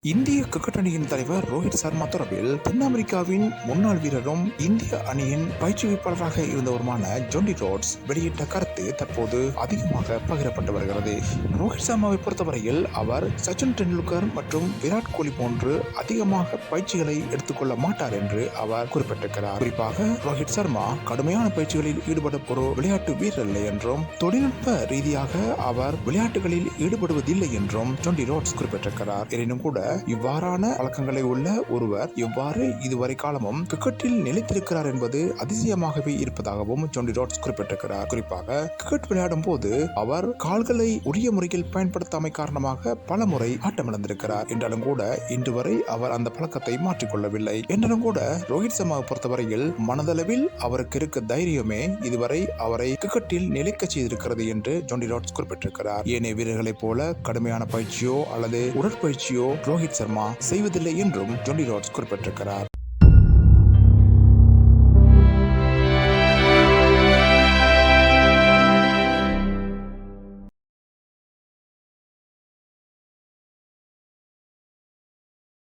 இந்திய கிரிக்கெட் அணியின் தலைவர் ரோஹித் சர்மா தொடர்பில் தென் அமெரிக்காவின் முன்னாள் வீரரும் இந்திய அணியின் பயிற்றுவிப்பாளராக இருந்தவருமான ஜோண்டி ரோட்ஸ் வெளியிட்ட கருத்து தற்போது அதிகமாக பகிரப்பட்டு வருகிறது. ரோஹித் சர்மாவை பொறுத்தவரையில் அவர் சச்சின் டெண்டுல்கர் மற்றும் விராட் கோலி போன்று அதிகமாக பயிற்சிகளை எடுத்துக்கொள்ள மாட்டார் என்று அவர் குறிப்பிட்டிருக்கிறார். குறிப்பாக ரோஹித் சர்மா கடுமையான பயிற்சிகளில் ஈடுபடும் ஒரு விளையாட்டு வீரர் இல்லை என்றும் தொழில்நுட்ப ரீதியாக அவர் விளையாட்டுகளில் ஈடுபடுவதில்லை என்றும் ஜோண்டி ரோட்ஸ் குறிப்பிட்டிருக்கிறார். எனினும் கூட இவ்வாறான வழக்கங்களை உள்ள ஒருவர் எவ்வாறு இதுவரை காலமும் கிரிக்கெட்டில் நிலைத்திருக்கிறார் என்பது அதிசயமாகவே இருப்பதாகவும் ஜோண்டி ரோட்ஸ் குறிப்பிட்டிருக்கிறார். குறிப்பாக கிரிக்கெட் விளையாடும் போது அவர் கால்களை உரிய முறையில் பயன்படுத்தாமை காரணமாக பல முறை ஆட்டமிழந்திருக்கிறார் என்றாலும் கூட இன்று வரை அவர் அந்த பழக்கத்தை மாற்றிக்கொள்ளவில்லை. என்றாலும் கூட ரோஹித் சர்மாவை பொறுத்தவரையில் மனதளவில் அவருக்கு இருக்க தைரியமே இதுவரை அவரை கிரிக்கெட்டில் நிலைக்க செய்திருக்கிறது என்று ஜோண்டி ரோட்ஸ் குறிப்பிட்டிருக்கிறார். ஏனைய வீரர்களைப் போல கடுமையான பயிற்சியோ அல்லது உடற்பயிற்சியோ ரோஹித் சர்மா செய்வதில்லை என்றும் ஜோண்டி ரோட்ஸ் குறிப்பிட்டிருக்கிறார்.